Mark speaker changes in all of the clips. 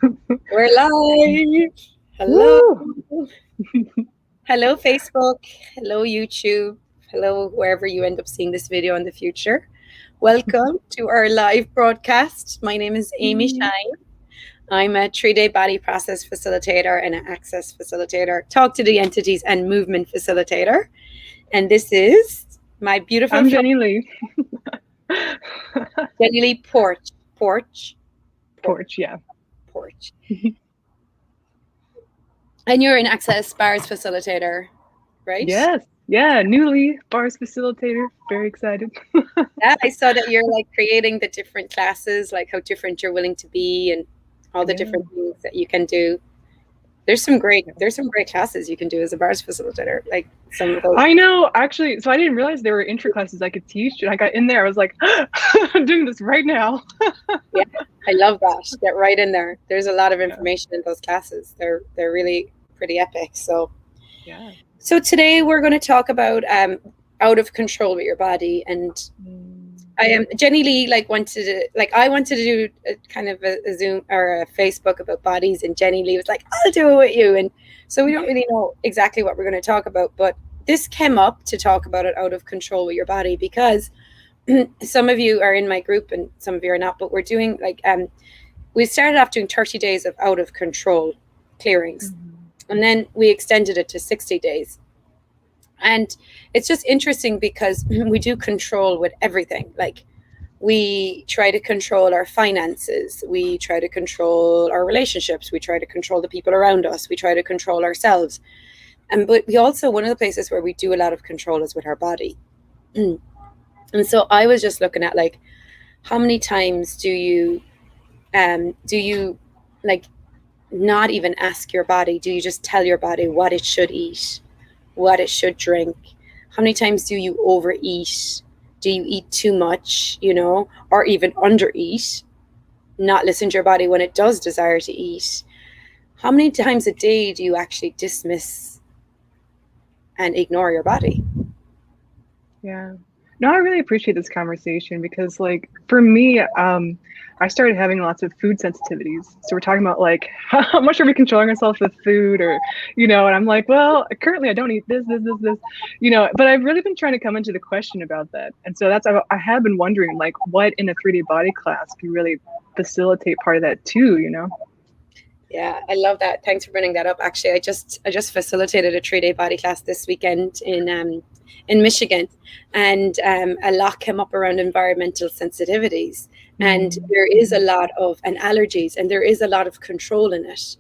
Speaker 1: We're live. Hello.
Speaker 2: Woo!
Speaker 1: Hello, Facebook. Hello, YouTube. Hello, wherever you end up seeing this video in the future. Welcome to our live broadcast. My name is Amy Shine. I'm a 3-day body process facilitator and an access facilitator, talk to the entities and movement facilitator. And this is my beautiful
Speaker 2: I'm
Speaker 1: friend,
Speaker 2: Jennilee.
Speaker 1: Jennilee Porch.
Speaker 2: Porch, yeah.
Speaker 1: Porch. And you're an access bars facilitator, right?
Speaker 2: Yes, yeah, newly bars facilitator. Very excited.
Speaker 1: Yeah, I saw that you're like creating the different classes, like how different you're willing to be and all the different things that you can do. There's some great classes you can do as a bars facilitator. Like some of those.
Speaker 2: I know, actually. So I didn't realize there were intro classes I could teach, and I got in there. I was like, I'm doing this right now.
Speaker 1: Yeah, I love that. Get right in there. There's a lot of information in those classes. They're really pretty epic. So
Speaker 2: Yeah.
Speaker 1: So today we're going to talk about out of control with your body, and I am Jennilee. I wanted to do a kind of a Zoom or a Facebook about bodies, and Jennilee was like, "I'll do it with you." And so we don't really know exactly what we're going to talk about, but this came up to talk about it out of control with your body because some of you are in my group and some of you are not. But we're doing we started off doing 30 days of out of control clearings. And then we extended it to 60 days. And it's just interesting because we do control with everything. Like we try to control our finances. We try to control our relationships. We try to control the people around us. We try to control ourselves. But we also, one of the places where we do a lot of control is with our body. And so I was just looking at like, how many times do you like not even ask your body? Do you just tell your body what it should eat, what it should drink? How many times do you overeat? Do you eat too much, or even undereat? Not listen to your body when it does desire to eat. How many times a day do you actually dismiss and ignore your body?
Speaker 2: Yeah. No, I really appreciate this conversation because, like, for me, I started having lots of food sensitivities. So we're talking about like how much are we controlling ourselves with food, or and I'm like, well, currently I don't eat this, but I've really been trying to come into the question about that. And so I have been wondering, like, what in a 3-day body class can really facilitate part of that too,
Speaker 1: Yeah, I love that. Thanks for bringing that up. Actually, I just facilitated a 3-day body class this weekend in Michigan, and a lot came up around environmental sensitivities, and there is a lot of allergies, and there is a lot of control in it.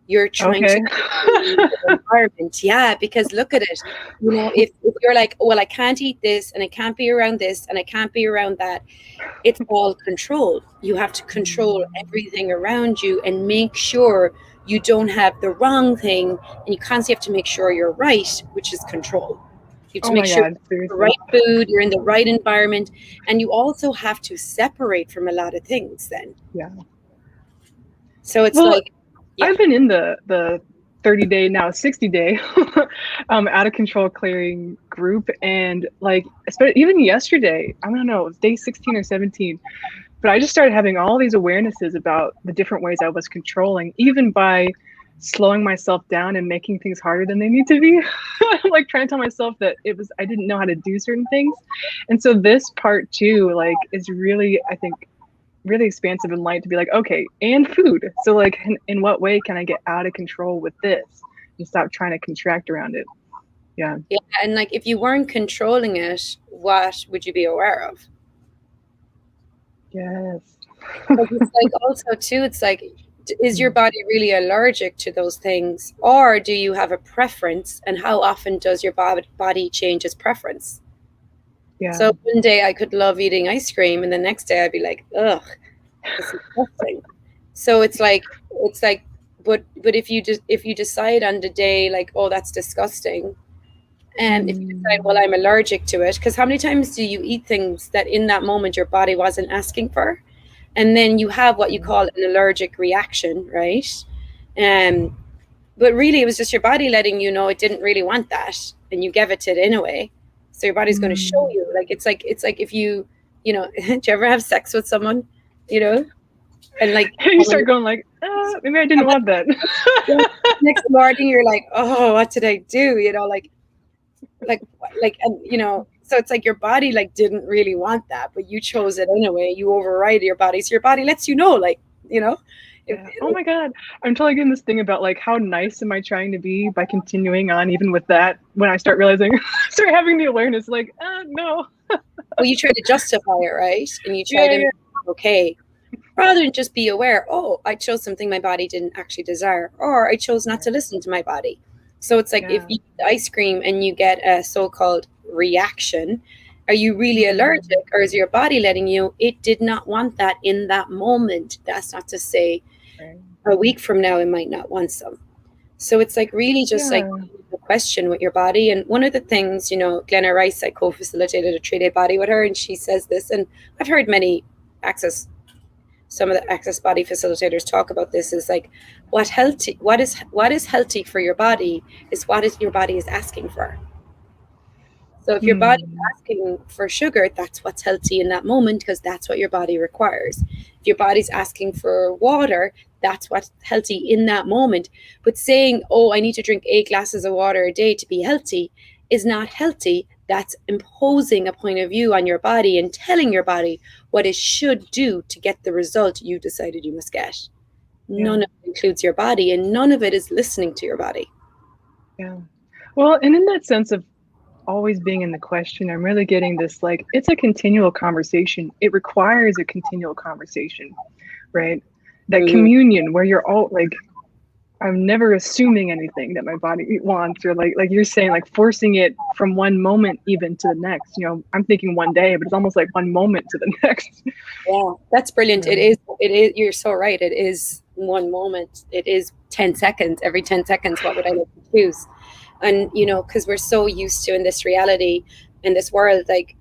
Speaker 1: You're trying to control the environment, yeah, because look at it. If you're like, well, I can't eat this, and I can't be around this, and I can't be around that, it's all control. You have to control everything around you and make sure you don't have the wrong thing, and you constantly have to make sure you're right, which is control. You have to
Speaker 2: Oh
Speaker 1: make
Speaker 2: my
Speaker 1: sure
Speaker 2: God,
Speaker 1: you're the
Speaker 2: seriously.
Speaker 1: right food, you're in the right environment, and you also have to separate from a lot of things then.
Speaker 2: Yeah.
Speaker 1: So it's like, yeah.
Speaker 2: I've been in the 30-day, now 60-day out of control clearing group, and like even yesterday, I don't know, it was day 16 or 17, but I just started having all these awarenesses about the different ways I was controlling, even by slowing myself down and making things harder than they need to be. Like trying to tell myself that I didn't know how to do certain things. And so this part too, like, is really, I think, really expansive and light to be like, okay, and food. So like, in what way can I get out of control with this and stop trying to contract around it? Yeah.
Speaker 1: Yeah. And like, if you weren't controlling it, what would you be aware of?
Speaker 2: Yes.
Speaker 1: Because it's like also too, it's like, is your body really allergic to those things, or do you have a preference, and how often does your body change its preference?
Speaker 2: Yeah.
Speaker 1: So one day I could love eating ice cream, and the next day I'd be like, ugh, that's disgusting. So it's like, but if you decide on the day like, oh, that's disgusting, and if you decide, well, I'm allergic to it, because how many times do you eat things that in that moment your body wasn't asking for? And then you have what you call an allergic reaction, right? But really, it was just your body letting you know it didn't really want that, and you gave it to it anyway. So your body's going to show you. Like it's like if you, do you ever have sex with someone, you know, And like
Speaker 2: You start going like, maybe I didn't want that.
Speaker 1: next morning you're like, oh, what did I do? You know, like, and you know, so it's like your body like didn't really want that, but you chose it anyway. You override your body, so your body lets you know, like, you know.
Speaker 2: Yeah. Oh my God. I'm totally getting this thing about like how nice am I trying to be by continuing on even with that when I start realizing, start having the awareness like, no.
Speaker 1: Well, you try to justify it, right? And you try
Speaker 2: Yeah,
Speaker 1: to
Speaker 2: yeah.
Speaker 1: okay, rather than just be aware, oh, I chose something my body didn't actually desire, or I chose not to listen to my body. So it's like if
Speaker 2: Yeah.
Speaker 1: you eat ice cream and you get a so-called reaction, are you really allergic, or is your body letting you it did not want that in that moment? That's not to say
Speaker 2: Right.
Speaker 1: a week from now it might not want some. So it's like really just like
Speaker 2: Yeah.
Speaker 1: the question with your body. And one of the things, you know, Glenna Rice, I co-facilitated a 3-day body with her, and she says this, and I've heard many access some of the access body facilitators talk about this, is like what is healthy for your body is what is your body is asking for. So if your body's
Speaker 2: Hmm.
Speaker 1: asking for sugar, that's what's healthy in that moment because that's what your body requires. If your body's asking for water, that's what's healthy in that moment. But saying, oh, I need to drink 8 glasses of water a day to be healthy is not healthy. That's imposing a point of view on your body and telling your body what it should do to get the result you decided you must get.
Speaker 2: Yeah.
Speaker 1: None of it includes your body, and none of it is listening to your body.
Speaker 2: Yeah. Well, and in that sense of always being in the question, I'm really getting this like it's a continual conversation. It requires a continual conversation, right? That
Speaker 1: Mm-hmm.
Speaker 2: communion where you're all like, I'm never assuming anything that my body wants, or like you're saying, like forcing it from one moment even to the next. You know, I'm thinking one day, but it's almost like one moment to the next.
Speaker 1: Yeah, that's brilliant.
Speaker 2: Yeah.
Speaker 1: It is, you're so right. It is one moment. It is 10 seconds. Every 10 seconds, what would I like to choose? And, you know, because we're so used to in this reality, in this world, like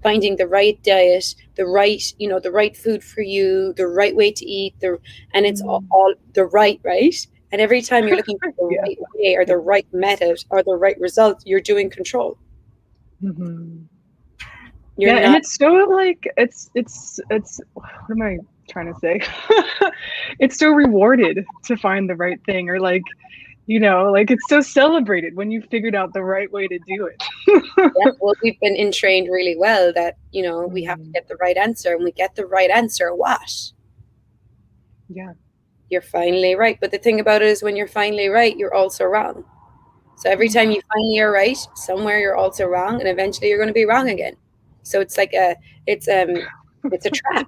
Speaker 1: finding the right diet, the right, you know, the right food for you, the right way to eat, and it's all the right? And every time you're looking for the
Speaker 2: Yeah.
Speaker 1: right way or
Speaker 2: Yeah.
Speaker 1: the right method or the right result, you're doing control.
Speaker 2: Mm-hmm.
Speaker 1: You're
Speaker 2: Yeah, and
Speaker 1: not.
Speaker 2: it's so like it's what am I trying to say? It's so rewarded to find the right thing, or like, you know, like it's so celebrated when you figured out the right way to do it.
Speaker 1: Yeah, well, we've been entrained really well that, you know, we have to
Speaker 2: Mm,
Speaker 1: get the right answer, and we get the right answer. What?
Speaker 2: yeah.
Speaker 1: You're finally right. But the thing about it is, when you're finally right, you're also wrong. So every time you finally are right, somewhere you're also wrong, and eventually you're going to be wrong again. So it's like it's it's a trap.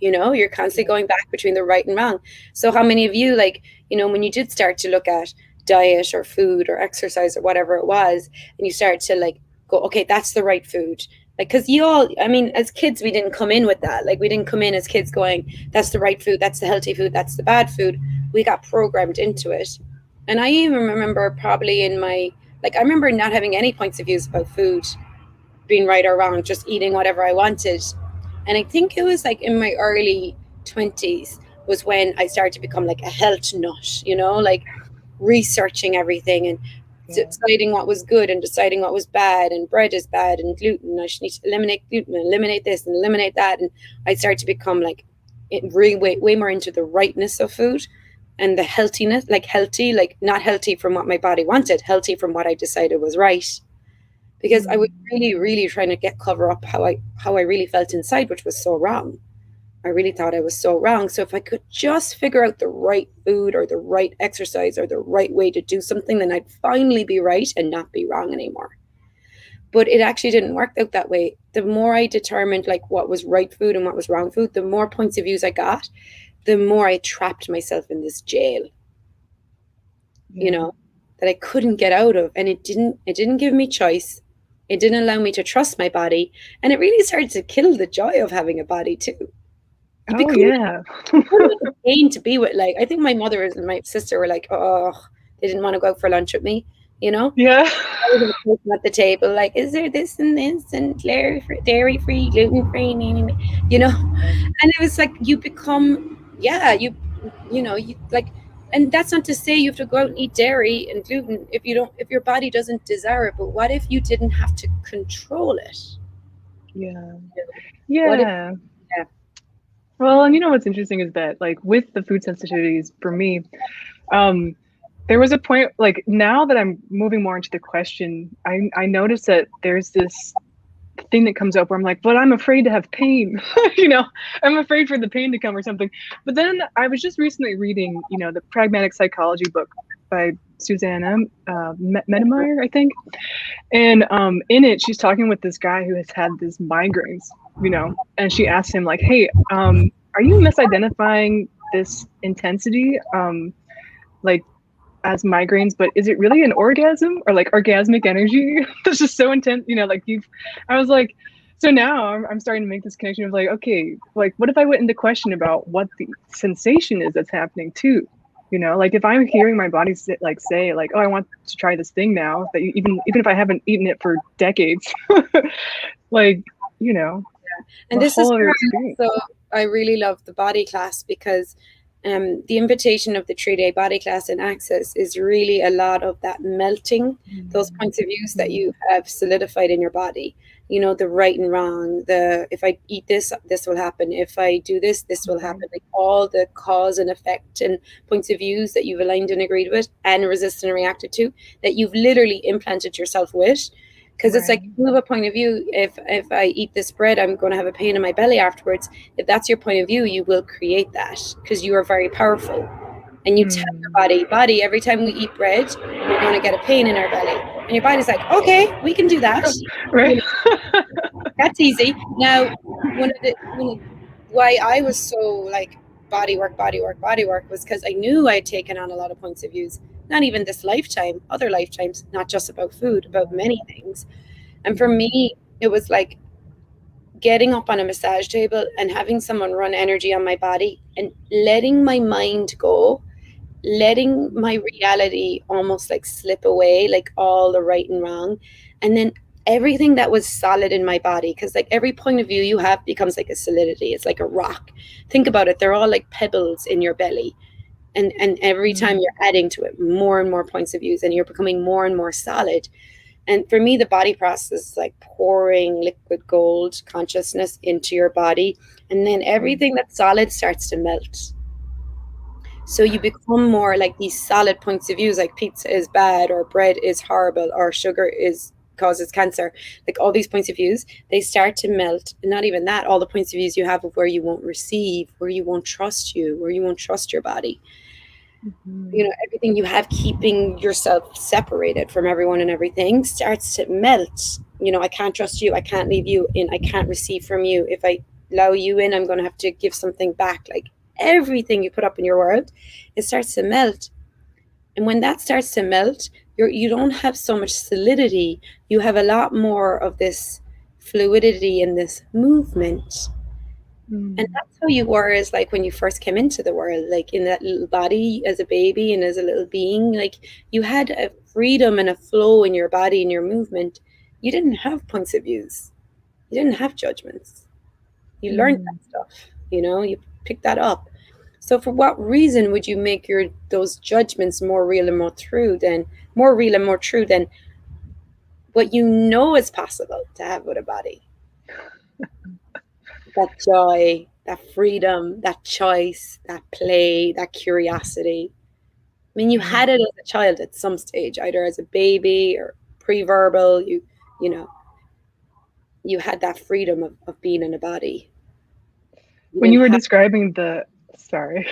Speaker 1: You know, you're constantly
Speaker 2: Yeah.
Speaker 1: going back between the right and wrong. So how many of you, like, you know, when you did start to look at diet or food or exercise or whatever it was, and you start to like go, okay, that's the right food. Like, because you all, I mean, as kids, we didn't come in with that. Like, we didn't come in as kids going, that's the right food, that's the healthy food, that's the bad food. We got programmed into it. And I even remember probably in my, like, I remember not having any points of views about food being right or wrong, just eating whatever I wanted. And I think it was like in my early 20s was when I started to become like a health nut, you know, like researching everything and
Speaker 2: Yeah.
Speaker 1: deciding what was good and deciding what was bad, and bread is bad and gluten. I should need to eliminate gluten and eliminate this and eliminate that. And I started to become like really way more into the rightness of food and the healthiness, like healthy, like not healthy from what my body wanted, healthy from what I decided was right. Because I was
Speaker 2: Mm,
Speaker 1: really trying to get cover up how I really felt inside, which was so wrong. I really thought I was so wrong. So if I could just figure out the right food or the right exercise or the right way to do something, then I'd finally be right and not be wrong anymore. But it actually didn't work out that way. The more I determined like what was right food and what was wrong food, the more points of views I got, the more I trapped myself in this jail, you
Speaker 2: yeah.
Speaker 1: know, that I couldn't get out of. And it didn't give me choice. It didn't allow me to trust my body. And it really started to kill the joy of having a body too. You
Speaker 2: Oh
Speaker 1: become
Speaker 2: yeah.
Speaker 1: like a pain to be with. Like, I think my mother and my sister were like, oh, they didn't want to go out for lunch with me, you know?
Speaker 2: Yeah.
Speaker 1: I was the person at the table, like, is there this and this and dairy free, gluten free, you know? And it was like you become, yeah, you know, you like, and that's not to say you have to go out and eat dairy and gluten if you don't, if your body doesn't desire it. But what if you didn't have to control it?
Speaker 2: Yeah.
Speaker 1: What if,
Speaker 2: Yeah.
Speaker 1: yeah,
Speaker 2: Well, and you know what's interesting is that like with the food sensitivities for me, um, there was a point like now that I'm moving more into the question, I noticed that there's this thing that comes up where I'm like, but I'm afraid to have pain. You know, I'm afraid for the pain to come or something. But then I was just recently reading, you know, the Pragmatic Psychology book by Susanna Medemeyer, I think. And in it, she's talking with this guy who has had these migraines, you know, and she asks him like, "Hey, are you misidentifying this intensity, like as migraines? But is it really an orgasm or like orgasmic energy that's just so intense? You know, like you've." I was like, so now I'm starting to make this connection of like, okay, like what if I went into question about what the sensation is that's happening too? You know, like if I'm hearing my body like say like, oh, I want to try this thing now, that even if I haven't eaten it for decades, like, you know,
Speaker 1: And
Speaker 2: a
Speaker 1: this is
Speaker 2: whole other
Speaker 1: where
Speaker 2: experience.
Speaker 1: I really love the body class because the invitation of the 3-day body class and access is really a lot of that melting those points of views that you have solidified in your body. You know, the right and wrong, the if I eat this, this will happen. If I do this, this will happen. Like all the cause and effect and points of views that you've aligned and agreed with and resisted and reacted to, that you've literally implanted yourself with. Because it's like you have a point of view. If I eat this bread, I'm going to have a pain in my belly afterwards. If that's your point of view, you will create that because you are very powerful. And you tell your body, every time we eat bread, we're going to get a pain in our belly. And your body's like, okay, we can do that.
Speaker 2: Right.
Speaker 1: You know, that's easy. Now, why I was so like body work, body work, body work was because I knew I had taken on a lot of points of views. Not even this lifetime, other lifetimes, not just about food, about many things. And for me, it was like getting up on a massage table and having someone run energy on my body and letting my mind go, letting my reality almost like slip away, like all the right and wrong. And then everything that was solid in my body, because like every point of view you have becomes like a solidity. It's like a rock. Think about it. They're all like pebbles in your belly. And every time you're adding to it more and more points of views and you're becoming more and more solid. And for me, the body process is like pouring liquid gold consciousness into your body. And then everything that's solid starts to melt. So you become more like these solid points of views, like pizza is bad or bread is horrible or sugar is causes cancer. Like all these points of views, they start to melt. And not even that, all the points of views you have of where you won't receive, where you won't trust you, where you won't trust your body. You know, everything you have keeping yourself separated from everyone and everything starts to melt. You know, I can't trust you, I can't leave you in, I can't receive from you. If I allow you in, I'm going to have to give something back. Like everything you put up in your world, it starts to melt. And when that starts to melt, you don't have so much solidity, you have a lot more of this fluidity and this movement. And that's how you were as like when you first came into the world, like in that little body as a baby and as a little being, like you had a freedom and a flow in your body and your movement. You didn't have points of views. You didn't have judgments. You learned that stuff, you know, you picked that up. So for what reason would you make your those judgments more real and more real and more true than what you know is possible to have with a body? That joy, that freedom, that choice, that play, that curiosity. I mean, you had it as a child at some stage, either as a baby or pre-verbal. You know, you had that freedom of being in a body. You
Speaker 2: When
Speaker 1: didn't
Speaker 2: you were
Speaker 1: have.
Speaker 2: describing the sorry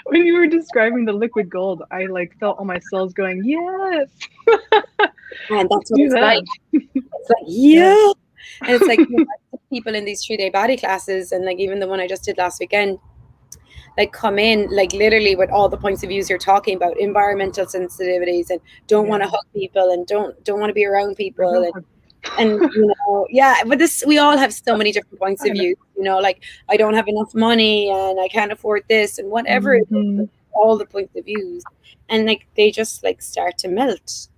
Speaker 2: when you were describing the liquid gold, I like felt all my cells going, yes.
Speaker 1: And
Speaker 2: Let's
Speaker 1: that's what
Speaker 2: do
Speaker 1: it's like.
Speaker 2: that.
Speaker 1: It's like,
Speaker 2: Yeah.
Speaker 1: yeah. And it's like, you know, I see people in these 3-day body classes, and like even the one I just did last weekend, like come in like literally with all the points of views you're talking about, environmental sensitivities, and don't want to hug people, and don't want to be around people, and you know, yeah. But this, we all have so many different points of
Speaker 2: I know.
Speaker 1: view. You know, like I don't have enough money, and I can't afford this, and whatever it is, all the points of views, and like they just like start to melt.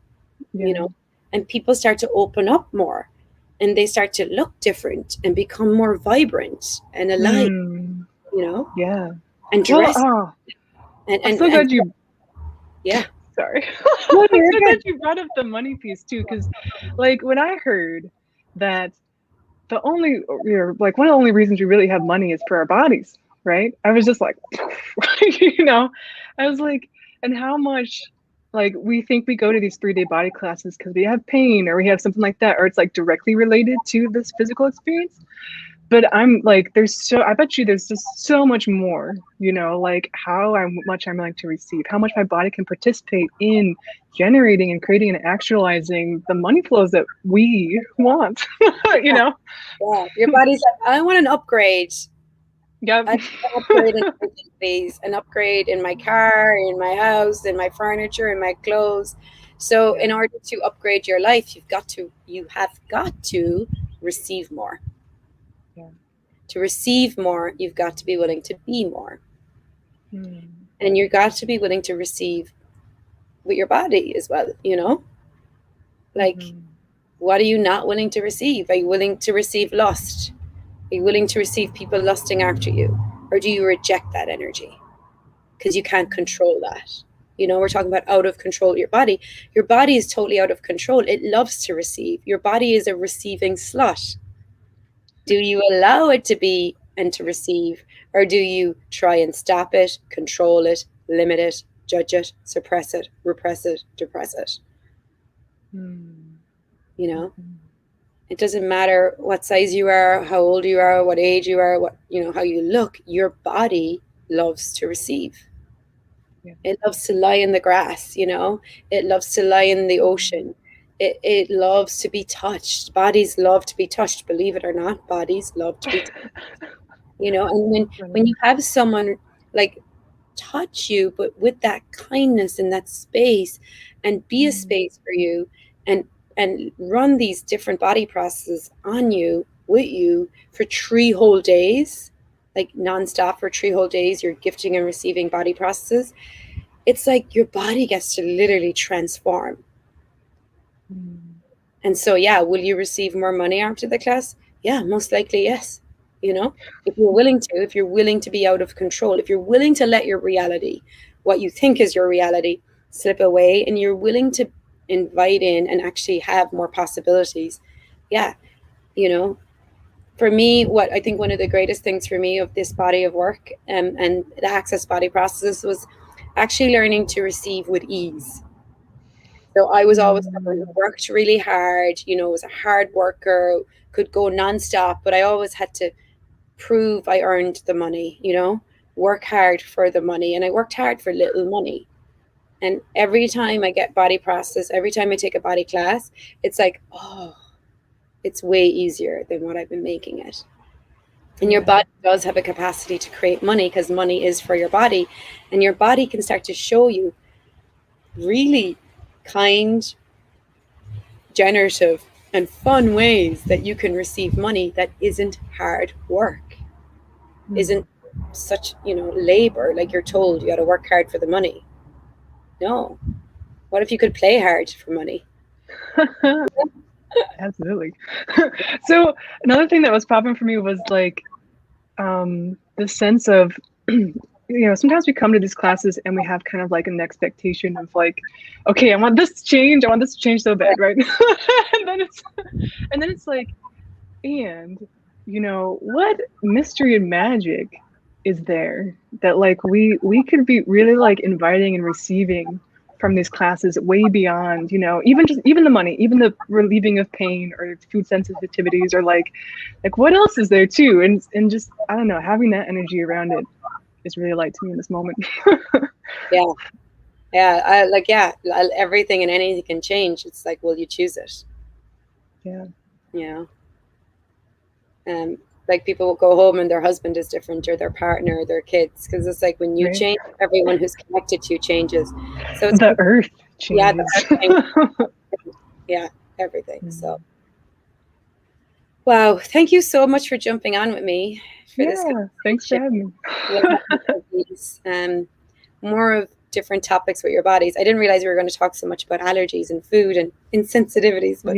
Speaker 1: You
Speaker 2: Yeah.
Speaker 1: know, and people start to open up more, and they start to look different and become more vibrant and alive. You know,
Speaker 2: Yeah.
Speaker 1: and
Speaker 2: Well,
Speaker 1: dress and
Speaker 2: I'm
Speaker 1: and
Speaker 2: so
Speaker 1: and
Speaker 2: glad you
Speaker 1: yeah.
Speaker 2: sorry.
Speaker 1: No,
Speaker 2: I'm
Speaker 1: you're
Speaker 2: so glad
Speaker 1: good.
Speaker 2: you brought up the money piece too, because like when I heard that like one of the only reasons we really have money is for our bodies, right? I was just like, I was like, and how much like we think we go to these 3-day body classes because we have pain or we have something like that, or it's like directly related to this physical experience. But I'm like, I bet you there's just so much more, like much I'm willing to receive, how much my body can participate in generating and creating and actualizing the money flows that we want,
Speaker 1: Yeah, your body's like, I want an upgrade.
Speaker 2: Yep.
Speaker 1: I want an upgrade in everything, please. An upgrade in my car, in my house, in my furniture, in my clothes. So in order to upgrade your life, you have got to receive more.
Speaker 2: Yeah.
Speaker 1: To receive more, you've got to be willing to be more.
Speaker 2: Mm.
Speaker 1: And you've got to be willing to receive with your body as well, Like, what are you not willing to receive? Are you willing to receive lust? Are you willing to receive people lusting after you? Or do you reject that energy? Because you can't control that. We're talking about out of control your body. Your body is totally out of control. It loves to receive. Your body is a receiving slut. Do you allow it to be and to receive, or do you try and stop it, control it, limit it, judge it, suppress it, repress it, depress it? It doesn't matter what size you are, how old you are, what age you are, how you look. Your body loves to receive. Yeah. It loves to lie in the grass, it loves to lie in the ocean. It loves to be touched. Bodies love to be touched, believe it or not. Bodies love to be touched. And when you have someone like touch you, but with that kindness and that space, and be a space for you, and run these different body processes on you, with you, for 3 whole days, like nonstop for 3 whole days, you're gifting and receiving body processes. It's like your body gets to literally transform. And so, will you receive more money after the class? Yeah, most likely, yes. If you're willing to be out of control, if you're willing to let your reality, what you think is your reality, slip away, and you're willing to invite in and actually have more possibilities. For me, what I think one of the greatest things for me of this body of work, and the access body process, was actually learning to receive with ease. So I was always someone who worked really hard, was a hard worker, could go nonstop, but I always had to prove I earned the money, work hard for the money. And I worked hard for little money. And every time I get body process, every time I take a body class, it's like, oh, it's way easier than what I've been making it. And your body does have a capacity to create money, because money is for your body. And your body can start to show you really kind, generative, and fun ways that you can receive money that isn't hard work, isn't such, labor, like you're told you got to work hard for the money. No. What if you could play hard for money?
Speaker 2: Absolutely. So another thing that was popping for me was like the sense of, sometimes we come to these classes and we have kind of like an expectation of like, okay, I want this to change so bad, right? and then it's like, what mystery and magic is there that like we could be really like inviting and receiving from these classes way beyond, even the money, even the relieving of pain or food sensitivities, or like what else is there too? And just, I don't know, having that energy around it is really light to me in this moment.
Speaker 1: Everything and anything can change. It's like, will you choose it? Like people will go home and their husband is different, or their partner, or their kids, because it's like when you change, everyone who's connected to you changes. So it's
Speaker 2: the earth changes.
Speaker 1: Everything. So wow, thank you so much for jumping on with me for this.
Speaker 2: Thanks for having
Speaker 1: me. More of different topics with your bodies. I didn't realize we were going to talk so much about allergies and food and insensitivities, but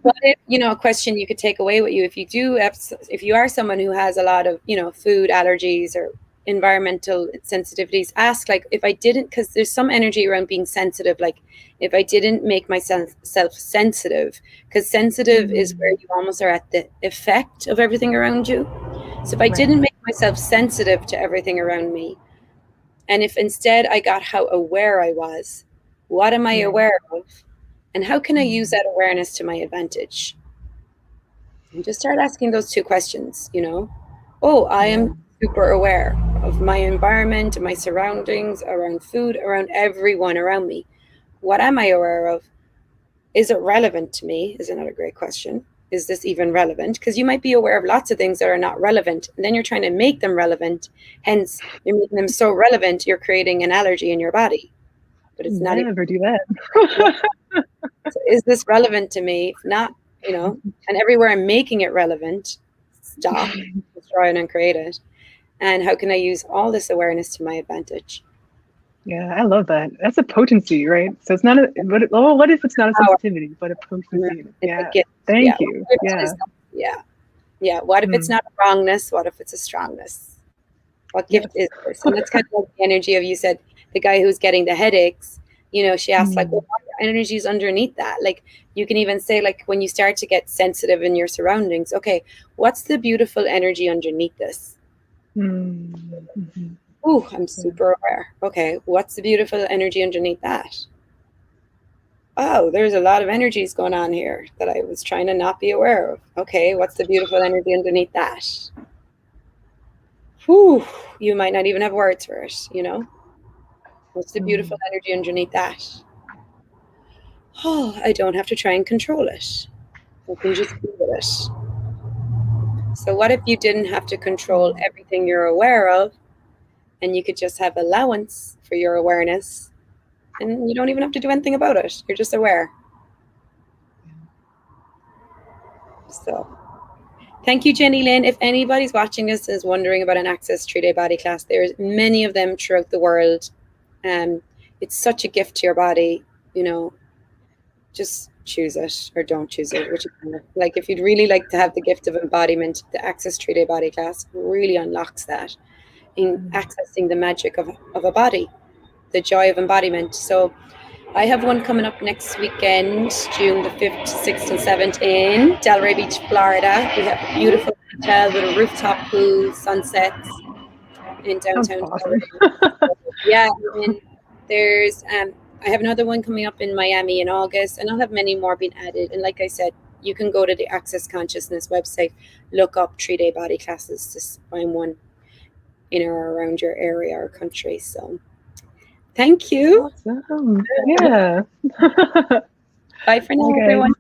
Speaker 1: what if, a question you could take away with you, if you are someone who has a lot of, food allergies or environmental sensitivities, ask like if I didn't, because there's some energy around being sensitive, like if I didn't make myself sensitive, because sensitive is where you almost are at the effect of everything around you. So if I didn't make myself sensitive to everything around me, and if instead I got how aware I was, what am I aware of, and how can I use that awareness to my advantage? And just start asking those two questions, you know. Oh, I am super aware of my environment, my surroundings, around food, around everyone around me. What am I aware of? Is it relevant to me? Is another great question. Is this even relevant? Because you might be aware of lots of things that are not relevant, and then you're trying to make them relevant. Hence, you're making them so relevant, you're creating an allergy in your body. But it's not.
Speaker 2: Never do that.
Speaker 1: So is this relevant to me? If not, you know, and everywhere I'm making it relevant, stop, destroy it, and create it. And how can I use all this awareness to my advantage?
Speaker 2: Yeah, I love that. That's a potency, right? So it's not a, what if it's not a sensitivity, but a potency? Yeah. Thank you.
Speaker 1: Yeah. What if it's not a wrongness? What if it's a strongness? What gift is this? And that's kind of like the energy of, you said, the guy who's getting the headaches, you know, she asked like, well, what energy is underneath that? Like, you can even say, like, when you start to get sensitive in your surroundings, okay, what's the beautiful energy underneath this? Ooh, I'm super aware. Okay, what's the beautiful energy underneath that? Oh, there's a lot of energies going on here that I was trying to not be aware of. Okay, what's the beautiful energy underneath that? Whew, you might not even have words for it, you know? What's the beautiful energy underneath that? Oh, I don't have to try and control it. I can just be with it. So what if you didn't have to control everything you're aware of, and you could just have allowance for your awareness, and you don't even have to do anything about it. You're just aware. So thank you, Jennilee. If anybody's watching this and is wondering about an Access 3-day body class, there's many of them throughout the world. It's such a gift to your body, you know. Just choose it or don't choose it. Like, if you'd really like to have the gift of embodiment, the Access 3-day body class really unlocks that in accessing the magic of a body, the joy of embodiment. So I have one coming up next weekend, June the 5th, 6th, and 7th in Delray Beach, Florida. We have a beautiful hotel with a rooftop pool, sunsets in downtown Delray. Yeah, and there's I have another one coming up in Miami in August, and I'll have many more being added. And like I said, you can go to the Access Consciousness website, look up 3-day body classes to find one in or around your area or country. So thank you.
Speaker 2: Awesome. Yeah.
Speaker 1: Bye for now, everyone.